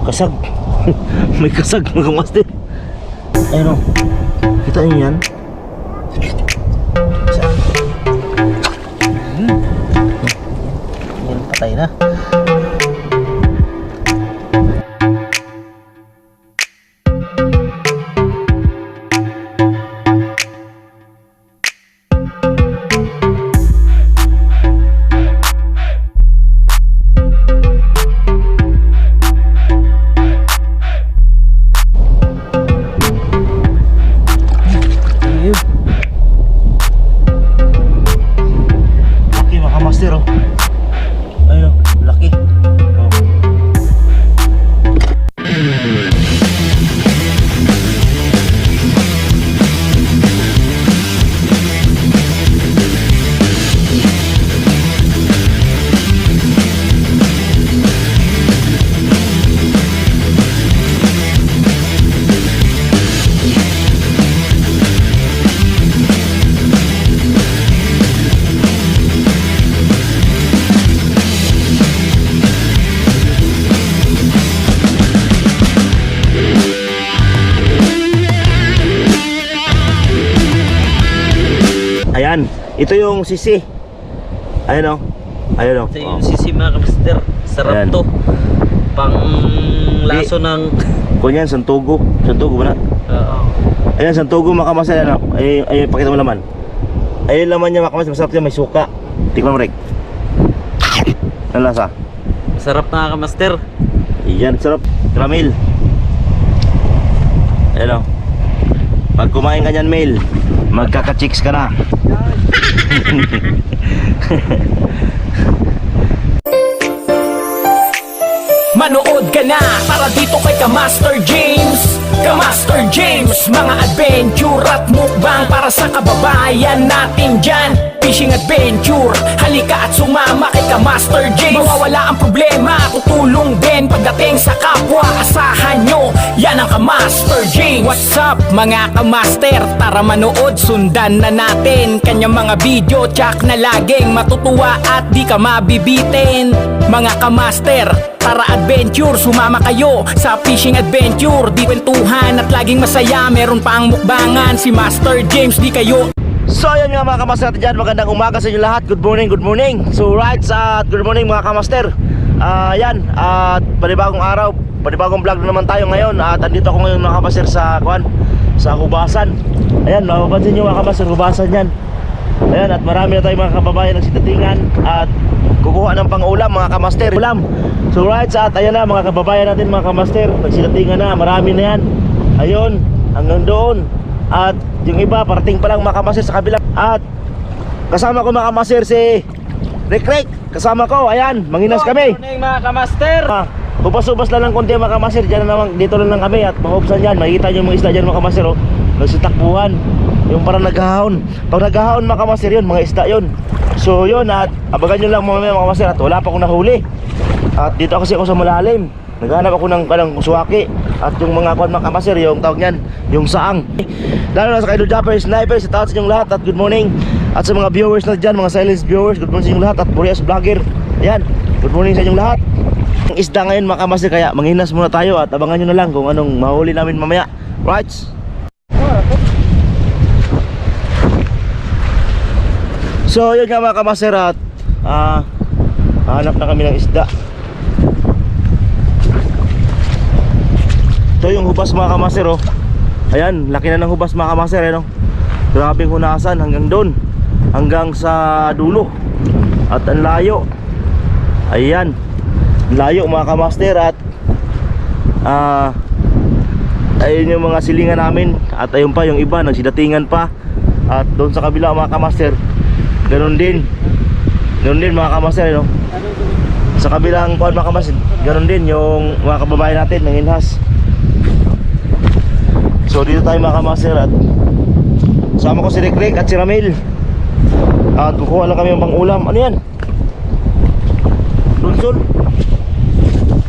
Kasag. May kasag mga master. Ayun o. Kita niyo yan? Yan, patay na. Master, oh. Ayun, laki. Oh. Ayan, ito yung sisi. Ayun o. Ayun o. Ito yung sisi mga kamaster. Sarap. Ayan. To pang laso ng kunyan, santugo. Santugo ba na? Ayan, santugo mga kamaster. Ayan o. Ayun, pakita mo naman. Ayun laman niya mga kamaster. Masarap niya, may suka. Tikman mo, Rick. Ang lasa? Sarap mga kamaster. Ayan, sarap. Caramel. Ayan o. Pag kumain ka nyan, Mel, magkaka-chicks ka na. Manood ka na para dito kay Kamaster James. Kamaster James, mga adventure at mukbang para sa kababayan natin dyan. Fishing adventure, halika at sumama kay Kamaster James. Mawawala ang problema, tutulong din pagdating sa kapwa. Asahan nyo, yan ang Kamaster James. What's up mga Kamaster? Tara manood, sundan na natin kanyang mga video, tsak na laging matutuwa at di ka mabibitin. Mga Kamaster, tara adventure, sumama kayo sa fishing adventure. Di kwentuhan at laging masaya, meron pa ang mukbangan si Master James, di kayo. So ayan nga mga kamaster natin dyan, magandang umaga sa inyo lahat. Good morning, good morning. So right at good morning mga kamaster. Ayan, at panibagong araw, panibagong vlog na naman tayo ngayon. At andito ako ngayon mga kamaster sa hubasan. Ayan, mapapansin nyo mga kamaster, hubasan yan. Ayan, at marami na tayong mga kababayan nagsitatingan at kukuha ng pang-ulam mga kamaster. Ulam. So right at ayan na mga kababayan natin mga kamaster, nagsitatingan na, marami na yan. Ayun, hanggang doon. At yung iba, parating pa lang mga kamaster sa kabila. At kasama ko mga kamaster si Rick. Kasama ko, ayan, manginas kami. Good morning mga kamaster. Hubas-hubas lang ng konti mga kamaster. Diyan na naman, dito lang kami at mahubsan yan. Makikita nyo yung mga isla dyan mga kamaster, oh. Nagsitakbuhan. Yung parang naghahon. Pag naghahon mga kamaster yun, mga isda yun. So yun, at abagan nyo lang mamaya mga kamaster. At wala pa akong nahuli. At dito kasi ako sa malalim. Naghanap ako ng suwaki. At yung mga mga kamaster, yung tawag nyan, yung saang. Lalo na sa Kaido Japper, Sniper, sa taas sa inyong lahat. At good morning. At sa mga viewers na dyan, mga silence viewers, good morning sa inyong lahat. At Boreas Vlogger, ayan, good morning sa inyong lahat. Ang isda ngayon mga kamaster, kaya manghinas muna tayo. At abangan nyo na lang kung anong mahuli namin mamaya. Right? So yun nga mga kamaster, at hanap na kami ng isda. Ito yung hubas mga kamaster, oh. Ayan, laki na ng hubas mga kamaster, eh, no? Grabing hunasan hanggang doon, hanggang sa dulo. At ang layo. Ayan, layo mga kamaster. At ayun yung mga silingan namin. At ayun pa yung iba, nagsidatingan pa. At doon sa kabila mga kamaster, ganun din mga kamaster, no? Sa kabilang kuan mga kamaster, ganun din yung mga kababayan natin ng Inhas. So dito tayo mga kamaster at sama ko si Rick at si Ramil. At kukuha lang kami ng pang-ulam. Ano yan? Lunsol.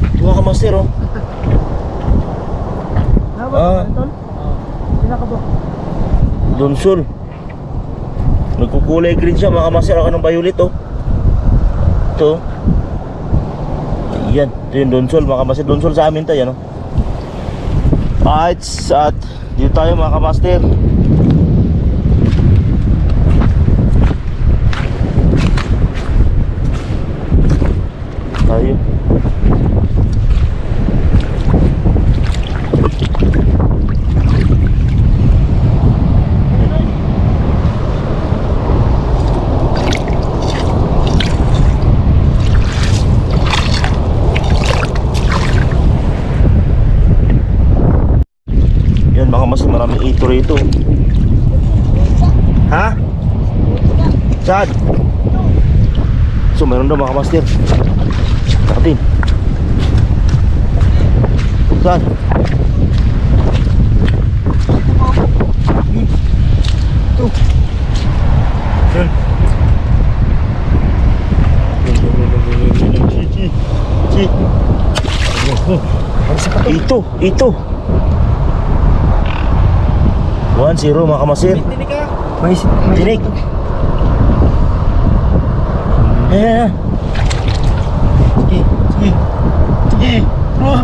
Ito mga kamaster, oh. Lunsol. Nagkukuha kulay green siya mga kamaster. Ako ng violet oh. Ito. Ayan, ito yung donsol mga kamaster. Donsol sa amin to, yan oh. At dito tayo mga kamaster. Tayo. Yan baka mas maraming ito rito. Ha? Saan? So meron daw mga master. Atin. Saan? Ito. Yan. Ito. 1-0 mga kamasir. May tinik. Eh. Sige. Bro.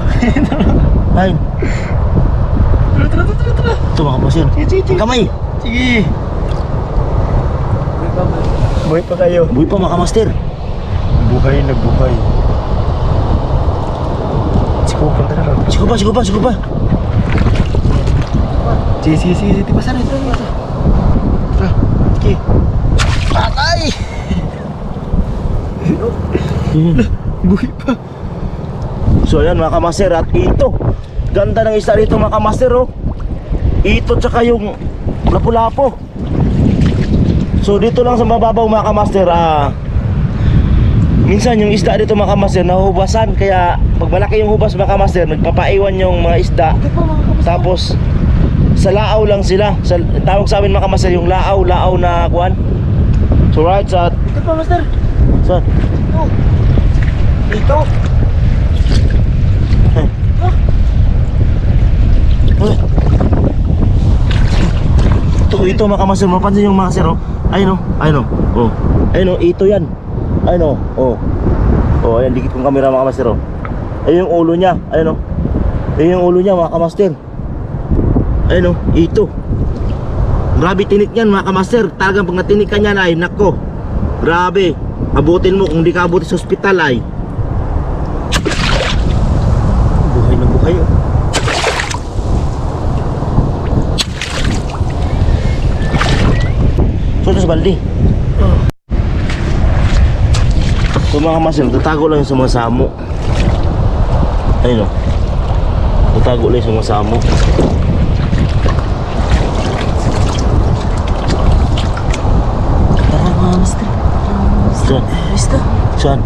Ay. Tara. Ito mga kamasir. Kamay. Sige. Buhay pa kayo. Buhay pa mga kamaster. Nagbuhay. Sigo pa. Sige, tipasan ito. Sige. Patay! Buhay pa. So ayan mga kamaster, at ito. Ganda ng isda rito mga kamaster oh. Ito tsaka yung lapu-lapo. So dito lang sa mababaw mga kamaster, minsan yung isda dito mga kamaster nahubasan. Kaya pag malaki yung hubas mga kamaster, nagpapaiwan yung mga isda. Tapos sa laaw lang sila. Tawag sa amin mga kamaster yung laaw na kuwan. So right sa ito pa master. Saan? Ito. Ito mga kamaster, mapansin yung mga sir oh. Ayun oh. Ayun oh, ito yan. Ayun oh. Oh, ayan, dikit kong camera mga kamaster oh. Ayun yung ulo niya, ayun oh. Ayun yung ulo niya mga kamaster. Ayun oh, ito. Grabe tinik niyan mga kamaster. Talagang pag natinik ka niyan ay nako. Grabe. Abutin mo kung di ka abutin sa ospital ay. Buhay na buhay oh. So ito sa baldi. So mga kamaster, tatago lang yung sa mga samo. Ayun oh. Tatago lang yung sa mga samo. Saan?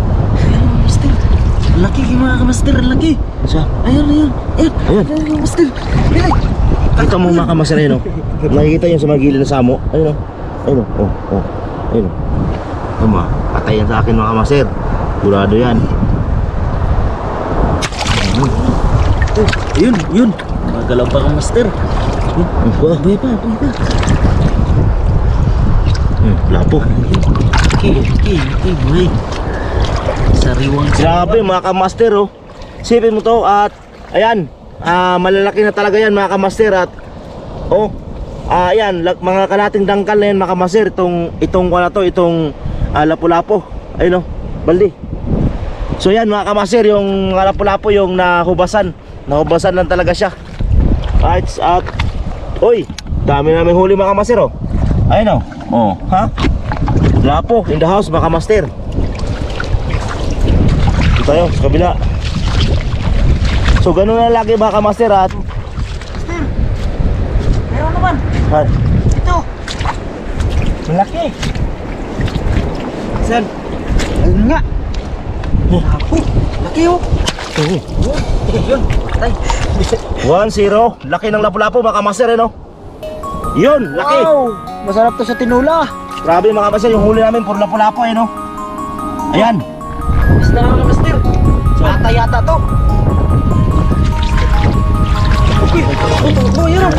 Master, laki mga kamaster, laki. Saan? Ayun. Master. Kita mo mga kamaster ayun oh. Nakikita yun sa mga gilid ng samo. Ayun oh. Ayun oh. Tama, patayan sa akin mga kamaster. Burado yan. Yun. Magalaw pa ka master. Buhay pa. Lapo. Okay, buhay. Sariwang. Grabe mga kamaster oh. Sipin mo to at ayan, malalaki na talaga yan mga kamaster. At ayan, mga kalating dangkal na yan mga kamaster. Itong lapu-lapo. Ayun oh, baldi. So yan mga kamaster, yung lapu-lapo yung nahubasan lang talaga siya. Right, at oy, dami namin huli mga kamaster oh. Ayun oh. Ha? Lapo in the house mga kamaster. Ito tayo sa kabila. So ganun na lagi mga kamaster at Master, meron naman. ha? Ito. Malaki. Saan? Ayun nga. Laki oh. Yun, patay. 1-0. Laki ng lapu-lapo mga kamaster no? Yun, laki. Wow, masarap to sa tinula. Grabe mga kamaster, yung huli namin puro lapu-lapo no? Ayan. Basta nga master. Bata yata to. Okay. Yun oh.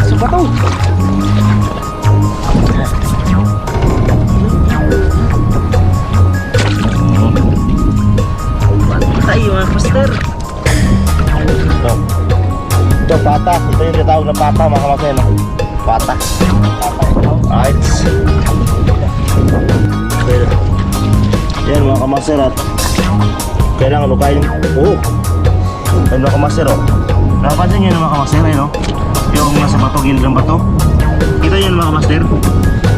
Sa bato. Patay mga master. Ito. Ito, pata. Ito yung tinatawag na pata, mga kamaster, no? Pata. Alright. Okay. Yan, mga kamaster, at kailangan lukayin yung yan, mga kamaster, oh. Napansin nyo na, mga kamaster, no? Yung nasa bato, gilid ng bato. Kita yun, mga kamaster.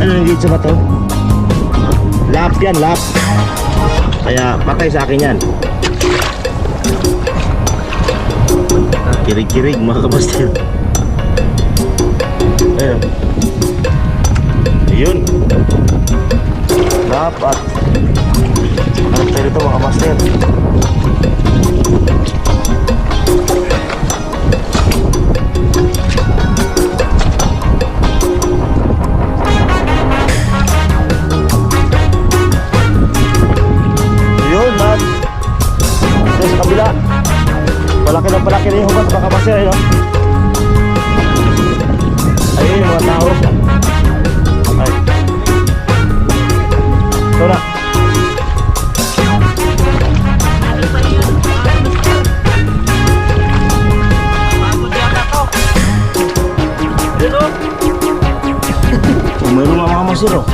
Ano yung gilid sa bato? Lap yan, lap. Kaya patay sa akin yan. Kirig-kirig, mga kamaster. Ayun. Ayun. Dapat karakter ito, mga kamaster. Ayun, at ito sa kabila. Palaki na yung hubas, mga kamaster, no? Ayun yung mga tao. Ay. Ito na. Mayroon mga kamaster, oh.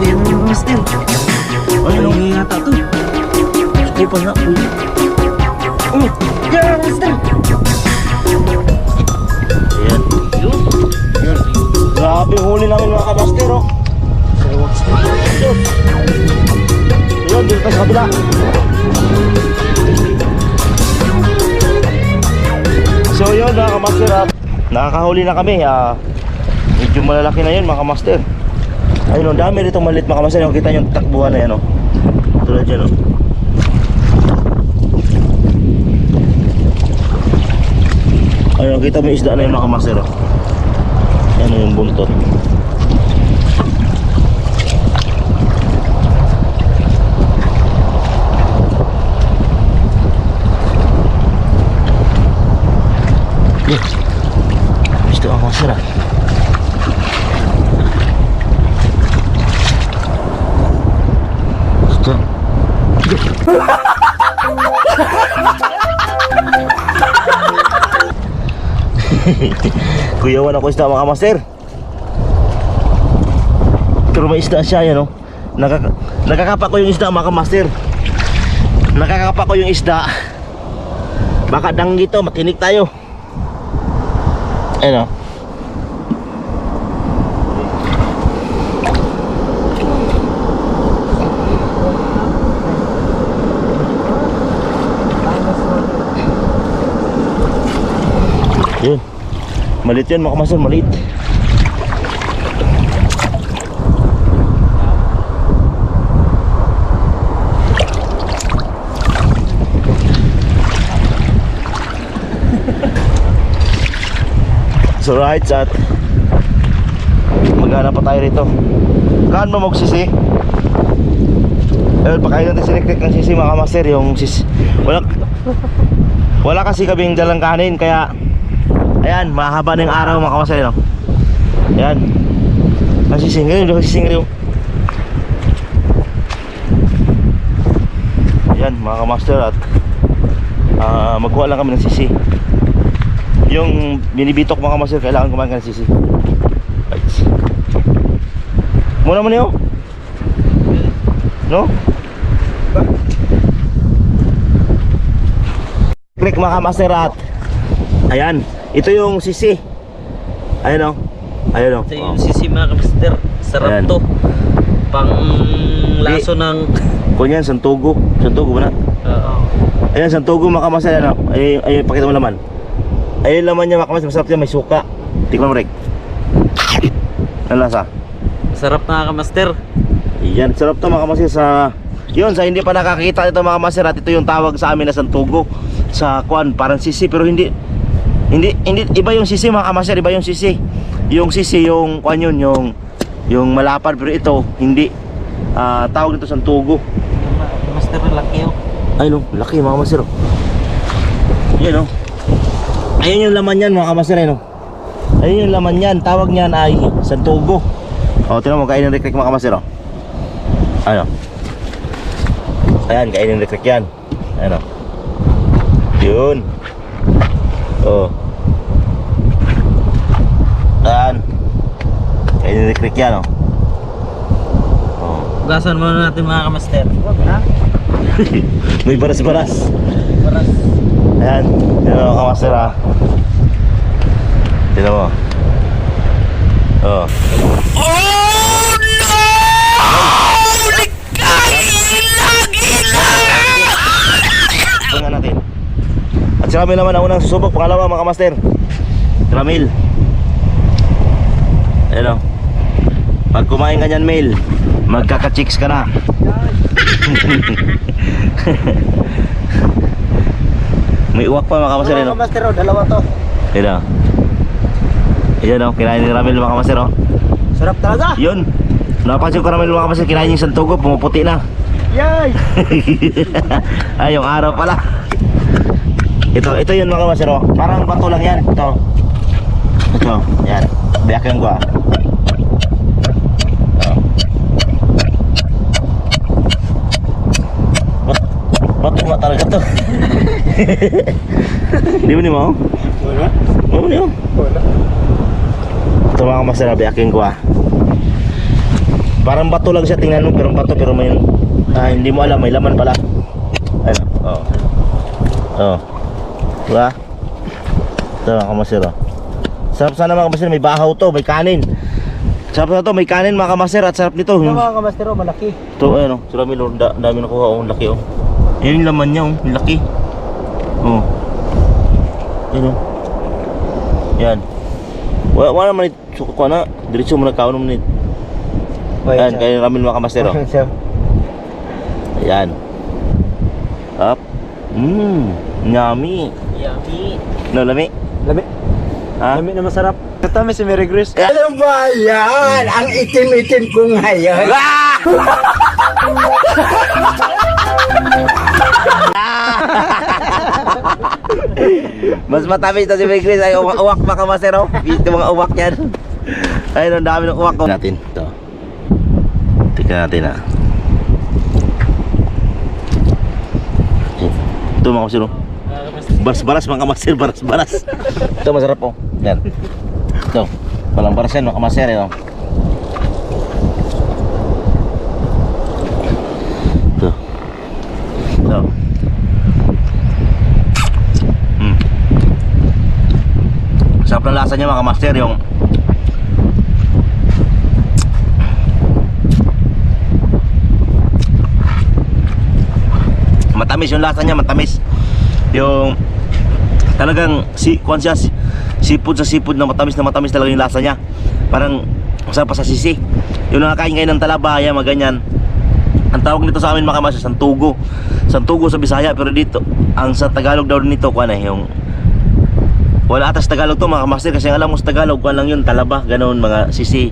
Ayun mga master. Ayun, oh. Ayun yata to. Skupan na. Oh, yan master. Ayan. Yun. Yun. Grabe yung huli namin, mga kamaster, oh. Yun. Yun, dito tayo sa kabila. So yun, mga kamaster, at nakakahuli na kami. Medyo malalaki na yun, mga kamaster. Ayun, ang dami rito maliit, mga kamaster. Yung kita yung takbuhan na yan, oh. Tulad yan, oh. Ayun, kita mo yung isda na yun, mga kamaster, oh. Yan yung buntot. Yun. Isda, mga kamaster, ah. Isda. Kuyawan ako isda, mga kamaster. Pero may isda siya, yan, oh. Nakakapa ko yung isda, mga kamaster. Nakakapa ko yung isda. Baka danggi to, matinik tayo. Ayun, oh. Yun. Maliit yan, mga kamaster, maliit. So right, at maghanap pa tayo rito. Kaan mo magsisi? Ayun, pakain natin sinikrik ng sisi, mga kamaster. Yung sisi, wala kasi kaming dalang kanin, kaya ayan, mahaba na yung araw, mga kamaster, no? Ayan. Nasisingil, hindi nasisingil. Ayan, mga kamaster, at magkuha lang kami ng sisi. Yung binibitok, mga kamaster, kailangan kumain ka ng sisi. Right. Muna mo niyo? No? Click, mga kamaster, at ayan. Ito yung sisi. Ayun, oh. Ayun, oh. Ito yung sisi, mga master. Sarap Ayan. to. Pang laso ng... Kunyan, santugo. Santugo ba na? Oo. Ayan, santugo, mga kamaster, ano? Ayun, pakita mo naman. Ayun laman niya, mga kamaster. Masarap niya, may suka. Tikman mo, Rek. Ano lasa? Sarap, mga master. Yan, sarap to, mga kamaster. Yun, sa hindi pa nakakita ito, mga kamaster, at ito yung tawag sa amin na santugo. Sa kuan, parang sisi, pero hindi, iba yung sisi, mga kamaster, iba yung sisi. Yung sisi, yung kuan yun, yung malapad, pero ito, hindi. Tawag ito santugo. Master, laki oh. Ay no, laki, mga kamaster, oh. Yan, oh. Ayun yung laman yan, mga kamaster, no? Ayun yung laman yan, tawag niyan ay santugo. Oh, tinan mo, kainin rek-rek mga kamaster, oh. Ano? Ayan, kainin rek-rek yan. Ano? Yun. Oh. Ayan. Kainin rek-rek yan, oh. Oh. Ugasan muna natin mga kamaster. Huwag na. May baras-baras. Paras. Ayan. Tinan mo, kamaster, ah. Tinan mo. Oh. Tingnan natin. At si Ramil naman ang unang susubok. Pangalawa mga kamaster, Ramil. Ayan o. Pag kumain ka nyan, Mel, magkaka-chicks ka na. May uwak pa mga kamaster. Mga kamaster, oh, dalawa to. Ayan o. Ayan o, kinain ni Ramil mga kamaster o. Sarap talaga. Yun. Napansin ko Ramil mga kamaster, kinain yung santugo, pumuputi na. Yay! Ay, yung araw pala. Ito yun mga kamaster, oh. Parang bato lang yan. Ito, yan. Biyakin ko, ah. Oh. Bato ba talaga to? Di mo ni mo? Wala. Oo ni mo. Wala. Ito mga kamaster, biyakin ko, ah. Parang bato lang siya, tingnan mo. Pero may hindi mo alam, may laman pala. Ayun, oh. Oh. Diba? Ito mga kamaster, oh. Sarap sana mga kamaster, may bahaw to, may kanin. Sarap na to, may kanin mga kamaster, at sarap nito. Ito mga kamaster, oh, malaki. Ito, ayun, oh. Sila Milo, dami nakuha, oh. Laki, oh. Yan yung laman niya, oh. Laki. Oh. Ayun, oh. Yan. Wala naman ito, suko ko na. Diretso mo nagkaon naman ito. Ayan, kaya namin mga kamaster, oh. Ayan. Up. Yummy. Yummy. No, lami. Lami. Ha? Lami na masarap. Katami si Mary Grace. Ano ba yan? Ang itim-itim ko ngayon. Mas matamis na si Mary Grace. Ay, uwak pa ka masero. Ito mga uwak yan. Ayun, ang dami ng uwak ko. Natin. Ito. Tingnan natin, ha. Ito mga masero. Baras-baras mga kamaser, baras-baras. Ito masarap po. Yan. Ito. Walang baras yan mga kamaser. Ito. Ito. Ito. Sarap ng lasa niya mga kamaster. Yung matamis yung lasa niya, matamis. Yung talagang kuwan siya, seafood sa seafood na matamis talaga yung lasa niya. Parang masarap pa sa sisi. Yung nakakain ngayon ng talabaya, mga ganyan. Ang tawag nito sa amin mga kamaster, santugo. Santugo sa Bisaya, pero dito ang sa Tagalog daw nito kuwan yung wala atas Tagalog to mga kamaster, kasi alam mo sa Tagalog kuwan lang yun, talaba, ganoon mga sisi.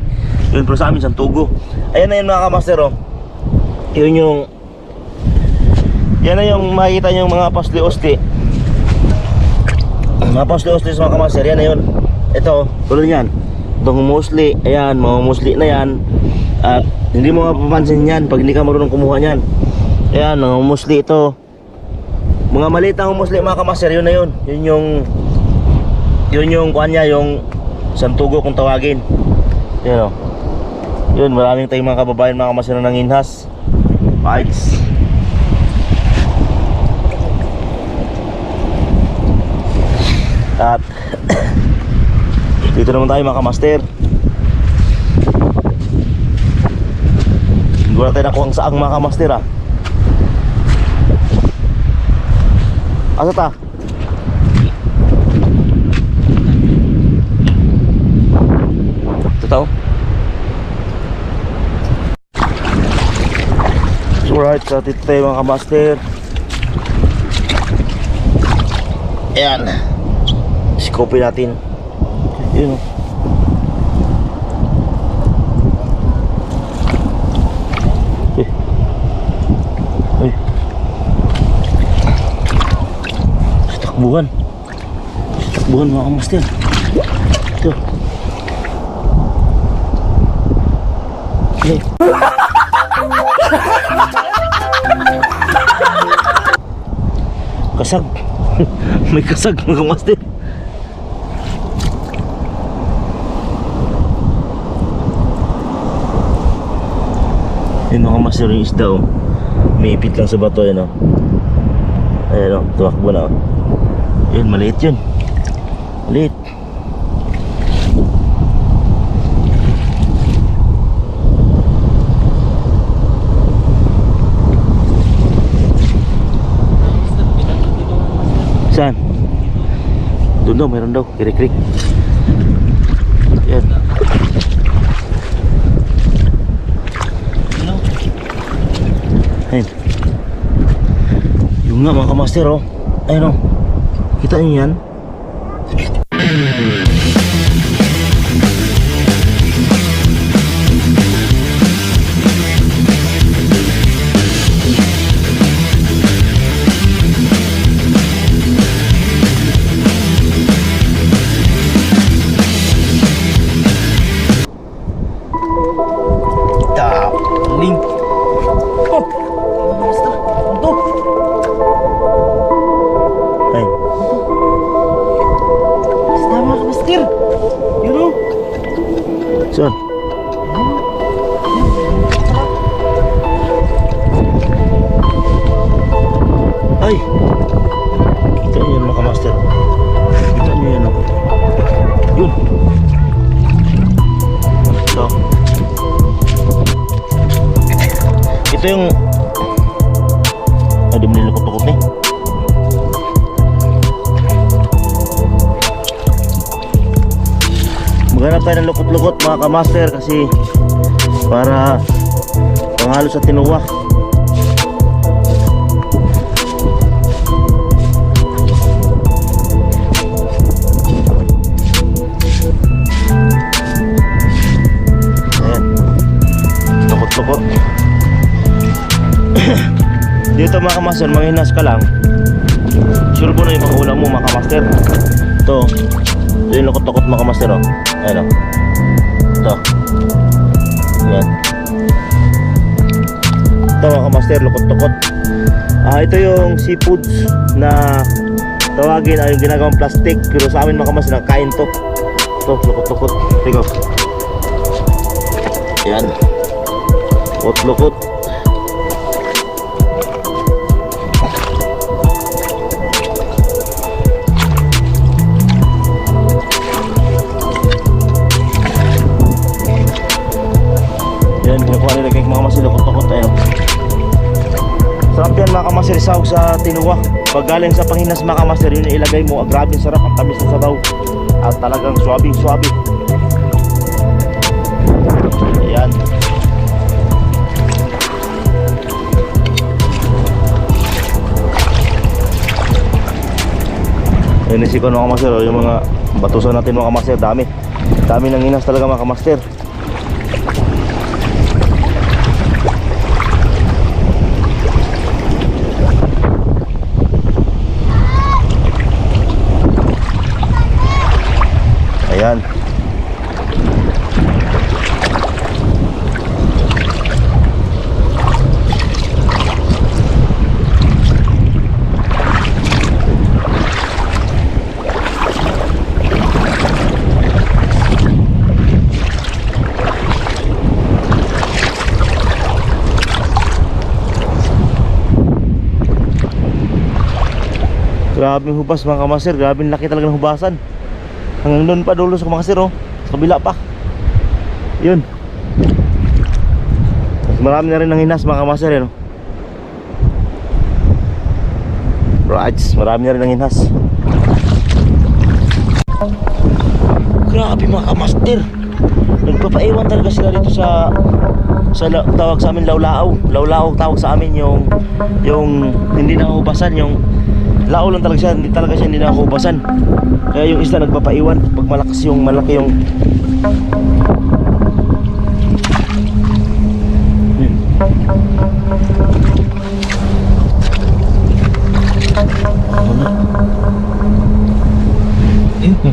Yun, pero sa amin santugo. Ayan na yun mga kamaster, oh. Yun yung yan na yung makikita nyo yung mga pasli-osti. Mga pasli-osti sa mga kamaster, yan na yun. Ito, tulad yan. Itong humusli, ayan, mga humusli na yan. At hindi mo mapapansin yan pag hindi ka marunong kumuha yan. Ayan, mga humusli ito. Mga maliit na humusli mga kamaster, yun na yun. Yun yung kuhan niya, yung santugo kung tawagin. Yan o. Yun, maraming tayong mga kababayan mga kamaster na nanginhas. Bites. At dito naman tayo mga kamaster. Wala tayo nakuha ang saang mga kamaster, ah. Asa ta? Ito tao. So right, sa dito tayo mga kamaster. Ayan. Sikopin natin. Yun, oh. Ay. Takbuhan mga kamaster. Ito. Kasag. May kasag mga kamaster. Yun mga kamaster, yung isda oh. May ipit lang sa bato yun oh. Ayan oh, tumakbo na oh. Yun, maliit yun. Maliit. Saan? Doon daw, meron daw, krik-krik. Yan. Ayun. Yung nga mga kamaster oh. Ayun oh. Kita niyo yan? Link. Oh. Ito. Ay. Isda mga kamaster. Yun o. Saan? Ay. Kita niyo yan mga kamaster. Kita niyo yan oh. Yun. Ito. Ito yung di mo nilukot-lukot eh. Maghanap tayo ng lukot-lukot mga kamaster kasi para panghalo sa tinuwa. Ayan, lukot-lukot. Dito mga kamaster, manghinas ka lang. Sure po na yung pangulam mo mga kamaster. Ito yung lukot-lukot mga kamaster oh. Ayan oh. Ito. Ayan. Ito mga kamaster, lukot-lukot. Ito yung seafoods na tawagin ay yung ginagawang plastic. Pero sa amin mga kamaster, nakain to. Ito, lukot-lukot. Tingko. Ayan. Lukot-lukot. Sarap yan mga kamaster, sahog sa tinuwa. Pag galing sa panghinas mga kamaster, yun ilagay mo. Grabe sarap, ang tamis ng sabaw. At talagang suwabe-suwabe. Ayan. Ayan isip ko mga kamaster, yung mga batusan natin mga kamaster, dami. Dami ng hinas talaga mga kamaster. Ayan. Grabe hubas mga kamaster, grabe laki talaga ng hubasan. Hanggang doon pa dulo sa kamaster oh. Sa kabila pa. Yun. Marami na rin ng hinas mga kamaster eh, no? Right, marami na rin ng hinas. Grabe mga kamaster. Nagpapaiwan talaga sila dito sa tawag sa amin lawlaaw. Lawlaaw tawag sa amin yung hindi nahubasan, yung lao lang talaga siya, hindi nahubasan. Kaya yung isda nagpapaiwan pag malaki yung Ayun,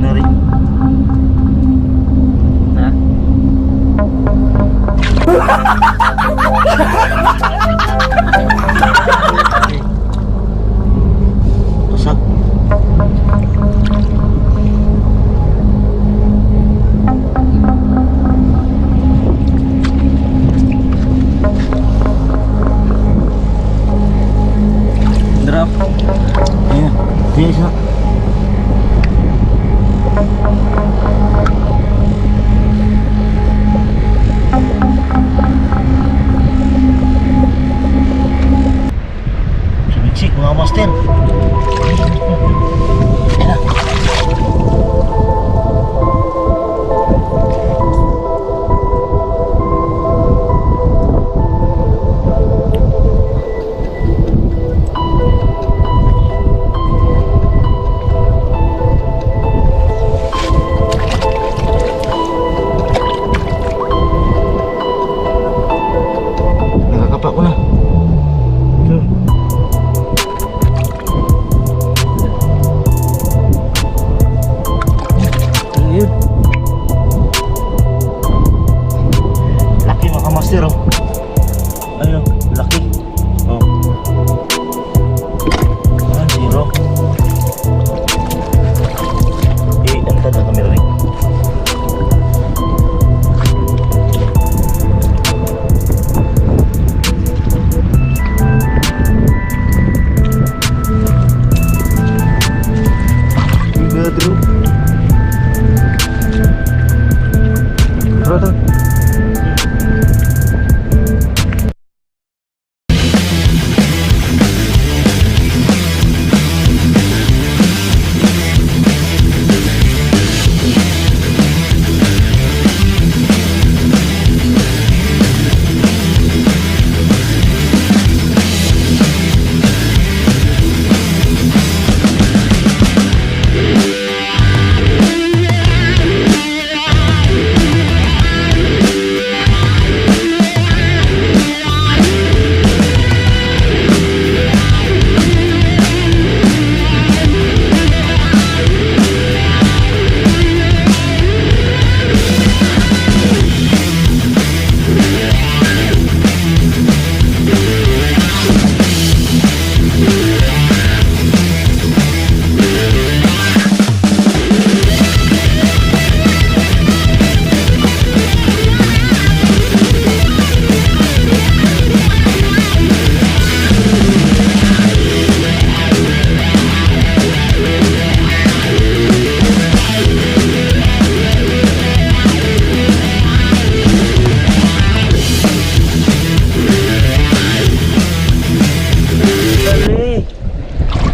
na rin. Ha? Pasag. Drop. Ayan. Ayan siya. Sumiksik mga master. Ayan na. Nakakapa ko na. Ito. Ayun. Laki mga master oh. Ayun, laki. Oh. Ah, zero. Anta na kamera rin. Bro. Bro, tuh.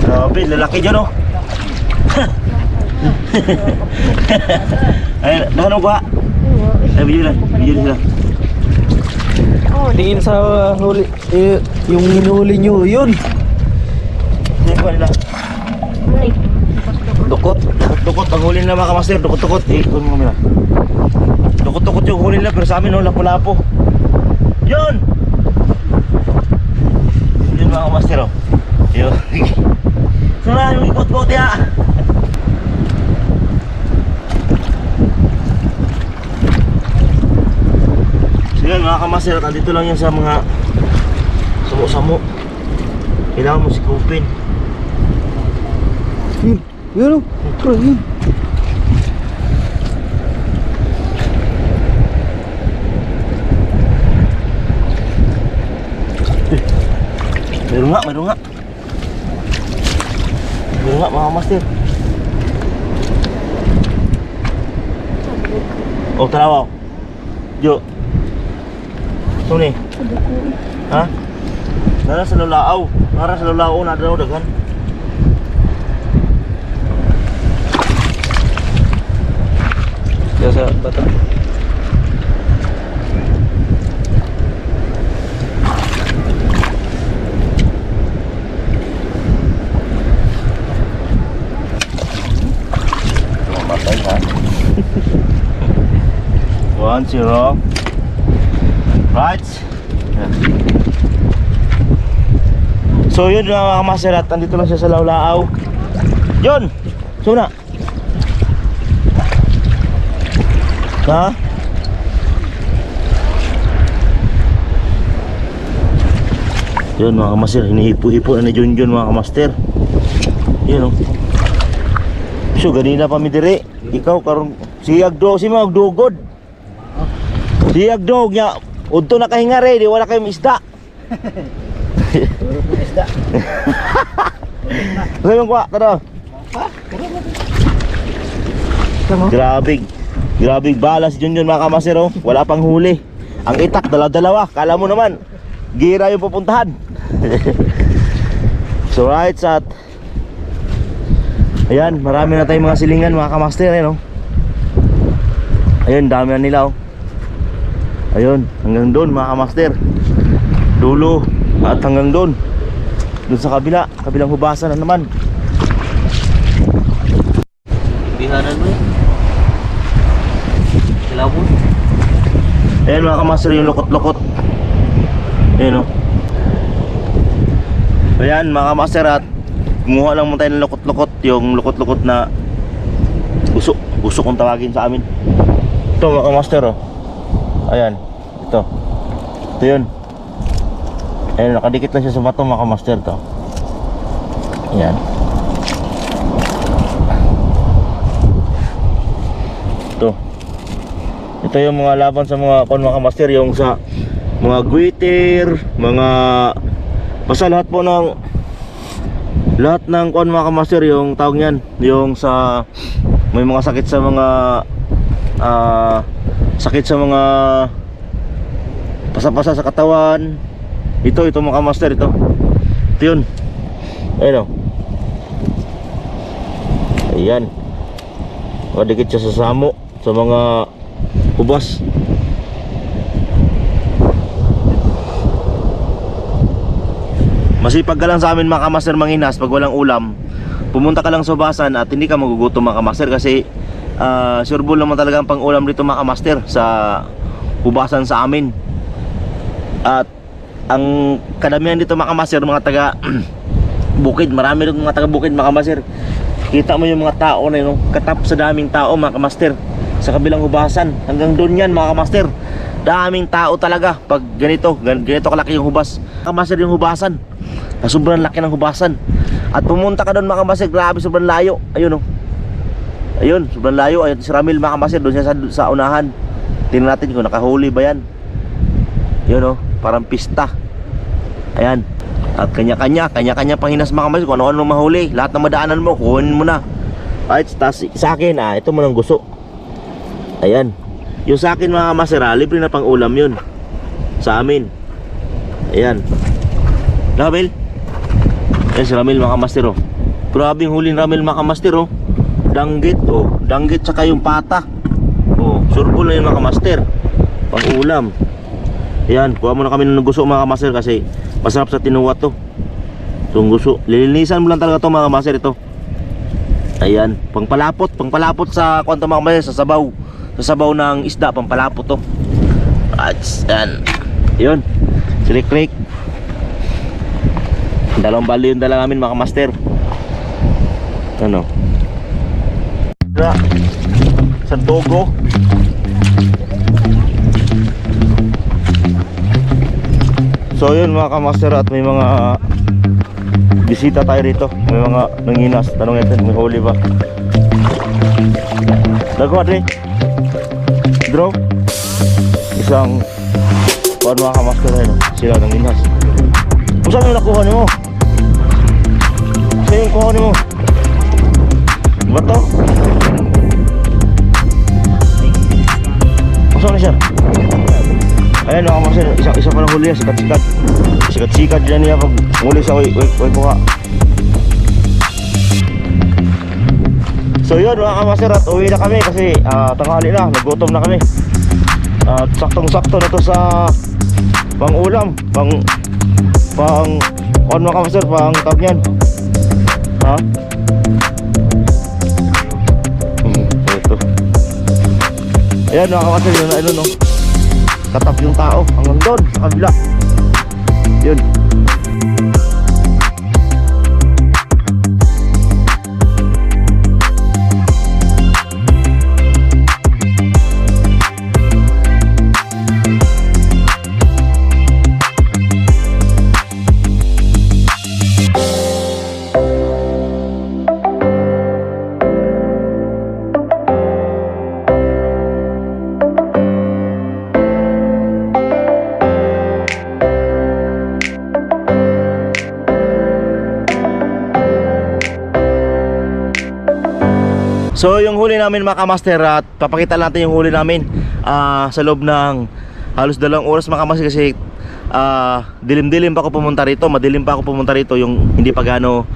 Grabe, lalaki dyan oh. Ayun, nakan mo ba? Ay, video sila. Tingin sa huli, yung hinuhuli nyo, yun. Tingnan ko nila. Dukot. Dukot, ang huli nila mga kamaster, dukot-dukot. Ikon mo kamera. Dukot-dukot yung huli nila, pero sa amin oh, lapo-lapo. Yun! Yun mga kamaster oh. Yun. Sana yung ikot-kot ya. So yun mga kamaster, andito lang yan sa mga samo-samo. Kailangan mo sikupin. Yun, yun. Meron nga mga master. Oh, tarawaw. Jo. Suni. Ha? Nara sa lulao na daw dagan. Diyan sa bata. Mamatay ha. 1-0. Right. So yun mga maserat, andito lang siya sa Lawlaaw. Yun! Suna! Ha? Yun mga kamaster, hinihipo-hipo na ni Junjun mga kamaster. Yun o. So ganina pa mi dire. Ikaw karon siyag do si mga dugod. Siyag dog nya. Udto na kahinga re, di wala kay isda. Isda. Sabi ko, tara. Grabe balas Junjun mga kamaster oh. Wala pang huli. Ang itak dalawa-dalawa. Kala mo naman gira yung pupuntahan. So right at ayan, marami na tayong mga silingan mga kamaster eh, no? Ayun, dami na nila oh. Ayun, hanggang doon mga kamaster. Dulo at hanggang doon. Doon sa kabilang hubasan na naman. Bihanan mo. Kilabon. Ayan mga kamaster, yung lukot-lukot. Ayan oh. Ayan mga kamaster, at kumuha lang muna tayo ng lukot-lukot. Yung lukot-lukot na gusto kong tawagin sa amin. Ito mga kamaster oh. Ayan, ito yun. Ayan, nakadikit lang siya sa bato mga kamaster to. Ayan. Ito yung mga laban sa mga mga kamaster, yung sa mga guitir, mga basta lahat ng mga kamaster, yung tawag niyan, yung sa may mga sakit sa mga pasa-pasa sa katawan. Ito mga kamaster, ito yun. Ayun o. Ayan, kadikit siya sa samo, sa mga hubas. Masipag ka lang sa amin mga kamaster manginas. Pag walang ulam, pumunta ka lang sa hubasan at hindi ka magugutom mga kamaster. Kasi sureball naman talaga ang pang ulam dito mga kamaster sa hubasan sa amin. At ang kadamihan dito mga kamaster, mga taga bukid, marami dito mga taga bukid mga kamaster. Kita mo yung mga tao na yun, katap sa daming tao mga kamaster sa kabilang hubasan. Hanggang doon yan mga kamaster, daming tao talaga. Pag ganito kalaki yung hubas kamaster, yung hubasan, sobrang laki ng hubasan. At pumunta ka doon mga kamaster, grabe sobrang layo. Ayun oh. Ayun, sobrang layo. Ayun si Ramil mga kamaster, doon siya sa unahan. Tingnan natin kung nakahuli ba yan. Yun oh, parang pista. Ayan. At kanya-kanya panghinas mga kamaster, kung ano-ano mahuli. Lahat ng madaanan mo, kunin mo na. Right, sa akin ito mo ng gusto. Ayan. Yung sa akin mga kamaster, libre na pang ulam yun sa amin. Ayan. Ramil. Ayan si Ramil mga kamaster oh. Grabe yung huli ni Ramil mga kamaster oh. Danggit oh. Danggit saka yung pata. Oh, surbol na yun mga kamaster. Pang ulam. Ayan, kuha muna kami ng gusto mga kamaster kasi masarap sa tinuwa to. Itong gusto, lilinisan mo lang talaga to mga kamaster ito. Ayan, pangpalapot sa kwento mga kamaster, sa sabaw ng isda, pampalapot to. Ayan. Yun, silik-lik. Dalawang bali yung dala namin mga kamaster. Ano? Santogo. So yun mga kamaster, at may mga bisita tayo rito. May mga nanginas. Tanong natin, may huli ba? Nagawa rin draw. Isang kuhan mga kamaster na yun. Sila nanginas. Kung saan yung nakuha niyo mo? Saan yung kuha niyo mo? Diba to? Kung saan na siya? Ayan mga kamaster, isa pa lang huli yan. Sikat-sikat dyan niya pag muli sa way kuha. So yun mga kamaster, at uwi na kami kasi tanghali na, nagutom na kami. At saktong-sakto na to sa pang ulam, pang mga kamaster, pang tawag niyan. Ha? Ito. Ayan mga kamaster, yun na ito no. Katap yung tao hanggang doon sa kabila. Yun. So yung huli namin mga kamaster, at papakita natin yung huli namin sa loob ng halos 2 oras mga kamaster, kasi dilim-dilim pa ako pumunta rito, madilim pa ako pumunta rito, yung hindi pa gaano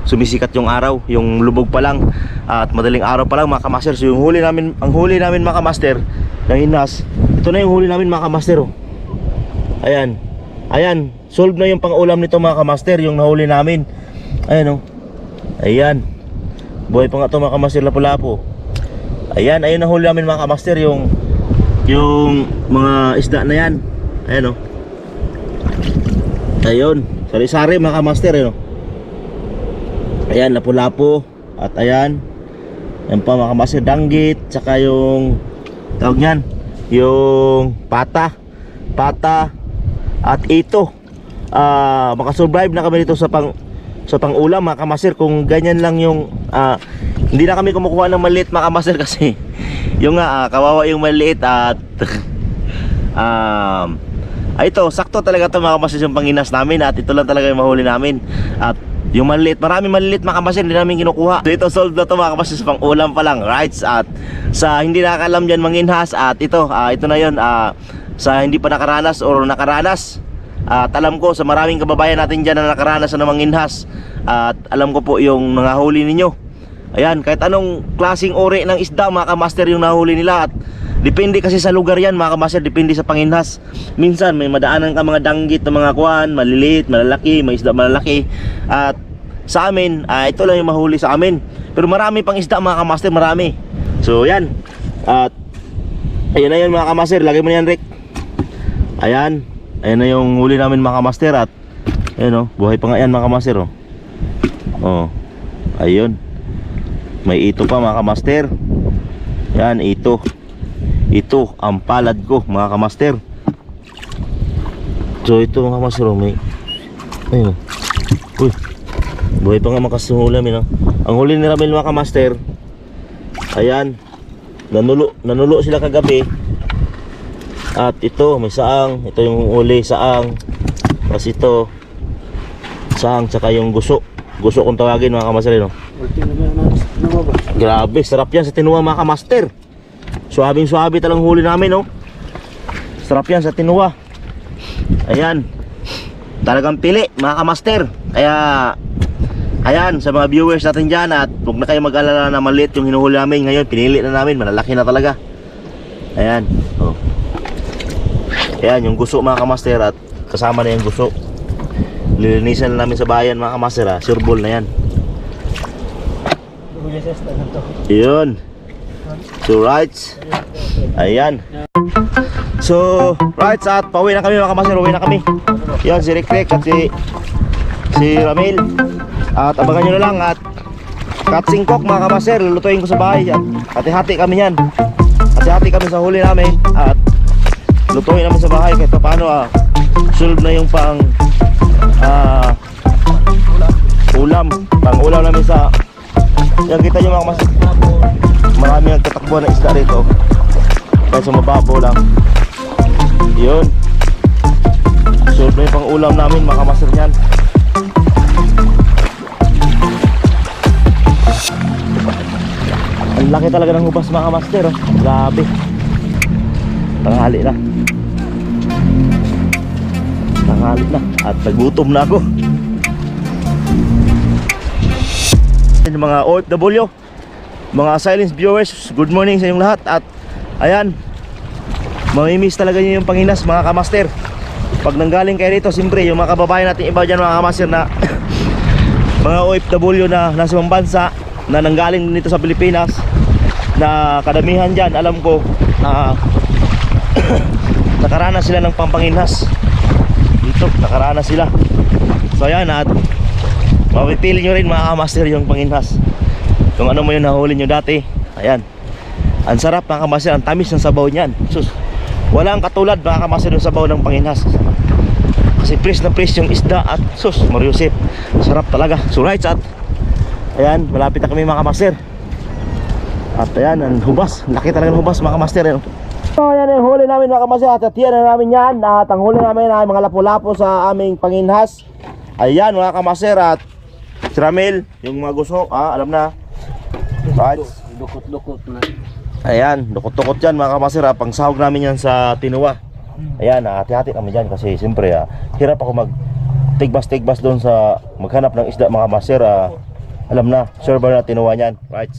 sumisikat yung araw, yung lubog pa lang at madaling araw pa lang mga kamaster. So yung huli namin, ang huli namin mga kamaster ng hinhas, ito na yung huli namin mga kamaster, oh. Ayan, ayan, solve na yung pang-ulam nito mga kamaster, yung nahuli namin. Ayan, oh. Ayan, buhay pa nga ito mga kamaster, lapu-lapu. Ayan, ayun nahuli namin mga kamaster, yung mga isda na yan. Ayan, oh. Ayun, sari-sari mga kamaster, oh. Ayan, lapu-lapu. At ayan, yan pa mga kamaster, danggit, tsaka yung tawag nyan, yung pata at ito. Makasurvive na kami dito sa pang-ulam mga kamaster. Kung ganyan lang yung hindi na kami kumukuha ng maliit mga kamaster, kasi yung kawawa yung maliit. At ito, sakto talaga ito mga kamaster yung panginas namin, at ito lang talaga yung mahuli namin. At yung maliit, marami maliit mga kamaster, hindi namin kinukuha. So ito, solved na ito mga kamaster sa pang-ulam pa lang, right? At sa hindi nakakalam dyan manginhas, at ito na yun, sa hindi pa nakaranas or nakaranas, at alam ko sa maraming kababayan natin dyan na nakaranas na manginhas, at alam ko po yung mga huli ninyo. Ayan, kahit anong klaseng uri ng isda mga kamaster yung nahuli nila. At depende kasi sa lugar yan mga kamaster, depende sa panginhas. Minsan may madaanan ka mga danggit na mga kuwan, maliliit, malalaki, may isda malalaki. At sa amin, ito lang yung mahuli sa amin. Pero marami pang isda mga kamaster, marami. So yan. At ayan na yun mga kamaster, lagay mo na yan Rick. Ayan, ayan na yung huli namin mga kamaster. At ayan, oh, buhay pa nga yan mga kamaster, oh. Oh, ayun. May ito pa mga kamaster. Yan, ito ang palad ko mga kamaster. So ito mga kamaster, oh, may ayun, uy, buhay pa nga makasuhulam yun, oh. Ang huli ni Ramil mga kamaster, ayan, nanulo sila kagabi. At ito, may saang. Ito yung huli, saang. Tapos ito, saang, tsaka yung guso kung tawagin mga kamaster, no? Grabe, sarap yan sa tinuwa mga kamaster. Suabing-suabi talang huli namin, no? Sarap yan sa tinuwa. Ayan, talagang pili mga kamaster. Kaya ayan, sa mga viewers natin dyan, at huwag na kayo mag-alala na maliit yung hinuhuli namin ngayon. Pinili na namin, malalaki na talaga. Ayan, oh. Ayan, yung guso mga kamaster, at kasama na yung guso. Lilinisan na namin sa bayan mga kamaster, sureball na yan. Yun. So rights, ayan. So rights, at pauwi na kami mga kamaster, uwi na kami. Yan, si Rick at si Ramil. At abangan nyo na lang, at katsingkok mga kamaster, lulutuin ko sa bahay. At hati-hati kami yan. Hati-hati kami sa huli namin, at lutuin namin sa bahay. Kahit paano solve na yung ulam, pang-ulam namin sa yan. Kita nyo mga kamaster, marami nagtatakbo na isda rito, kahit sa mababaw lang. Yun, solve na yung pang-ulam namin mga kamaster yan. Ang laki talaga ng hubas mga kamaster, oh. Grabe. Tanghali na. At nagutom na ako. Yung mga OFW, mga silence viewers, good morning sa inyong lahat. At ayan, mamimiss talaga nyo yung panginas mga kamaster. Pag nanggaling kayo rito, siyempre yung mga kababayan natin iba dyan mga kamaster na mga OFW na nasa ibang bansa, na nanggaling dito sa Pilipinas, na kadamihan dyan, alam ko nakaranas sila ng pampanginhas dito, nakaranas sila. So ayan, at mapipili nyo rin mga kamaster yung panginhas, kung ano mo yung nahuli nyo dati. Ayan, ang sarap mga kamaster, ang tamis ng sabaw nyan. Sus, walang katulad mga kamaster yung sabaw ng panginhas, kasi fresh na fresh yung isda. At sus, Mariusip, sarap talaga. So right, at ayan, malapit na kami mga kamaster. At ayan, ang hubas, laki talaga ng hubas mga kamaster, eh. So ayan yung huli namin mga kamaster, at yan na namin yan. At ang huli namin ay mga lapu-lapu sa aming panginhas. Ayan mga kamaster, at si Ramil, yung mga guso, alam na. Right, Dukot-dukot na. Ayan, dukot-dukot yan mga kamaster, pang sahog namin yan sa tinuwa. Ayan, hati-hati kami dyan kasi siyempre hirap ako tigmas-tigmas doon sa maghanap ng isda mga kamaster. Alam na, server na tinuwa niyan. Right.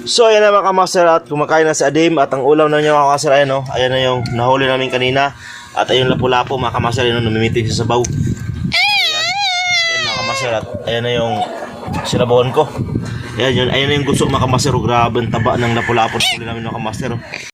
So ayan na mga kamaster, at kumakain na si Adim, at ang ulam na niya mga kamaster, ayan o, ayan na yung nahuli namin kanina. At ayun lapu-lapu mga kamaster, yun namimitig sa sabaw. Ayan mga kamaster, at ayan na yung sinabawan ko. Ayan na yung gusto mga kamaster, grabe ang taba ng lapu-lapu na huli namin mga kamaster.